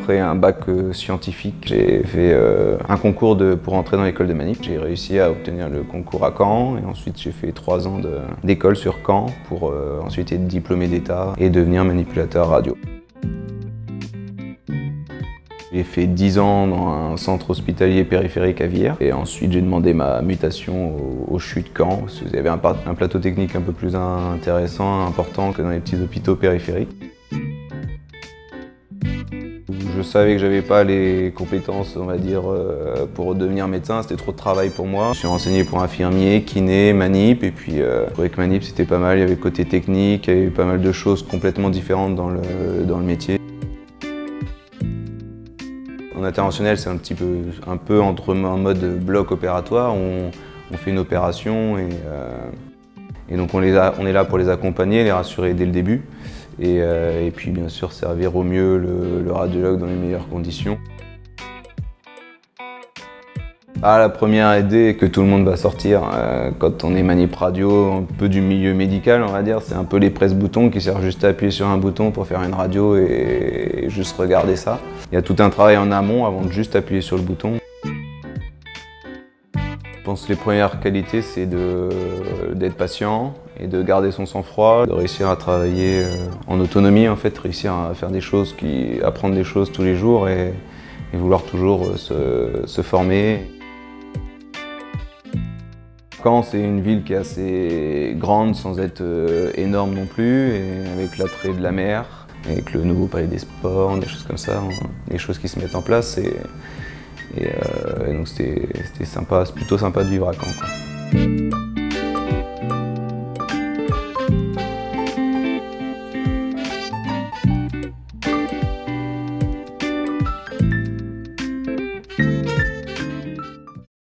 après un bac scientifique, j'ai fait un concours pour entrer dans l'école de manip. J'ai réussi à obtenir le concours à Caen et ensuite j'ai fait 3 ans d'école sur Caen pour ensuite être diplômé d'État et devenir manipulateur radio. J'ai fait 10 ans dans un centre hospitalier périphérique à Vire et ensuite j'ai demandé ma mutation au CHU de Caen parce qu'il y avait un plateau technique un peu plus intéressant, important que dans les petits hôpitaux périphériques. Je savais que j'avais pas les compétences, on va dire, pour devenir médecin, c'était trop de travail pour moi. Je suis renseigné pour infirmier, kiné, manip, et puis je trouvais que manip c'était pas mal, il y avait le côté technique, il y avait pas mal de choses complètement différentes dans le métier. En interventionnel, c'est un peu entre un mode bloc opératoire, où on fait une opération et donc on est là pour les accompagner, les rassurer dès le début. Et puis bien sûr servir au mieux le radiologue dans les meilleures conditions. La première idée que tout le monde va sortir quand on est manip radio, un peu du milieu médical on va dire, c'est un peu les presse-boutons qui servent juste à appuyer sur un bouton pour faire une radio et juste regarder ça. Il y a tout un travail en amont avant de juste appuyer sur le bouton. Je pense que les premières qualités, c'est d'être patient et de garder son sang-froid, de réussir à travailler en autonomie, en fait, réussir à faire des choses, apprendre des choses tous les jours et vouloir toujours se former. Caen, c'est une ville qui est assez grande sans être énorme non plus, et avec l'attrait de la mer, avec le nouveau palais des sports, des choses comme ça, des choses qui se mettent en place. Et donc c'était sympa, c'est plutôt sympa de vivre à Caen, quoi.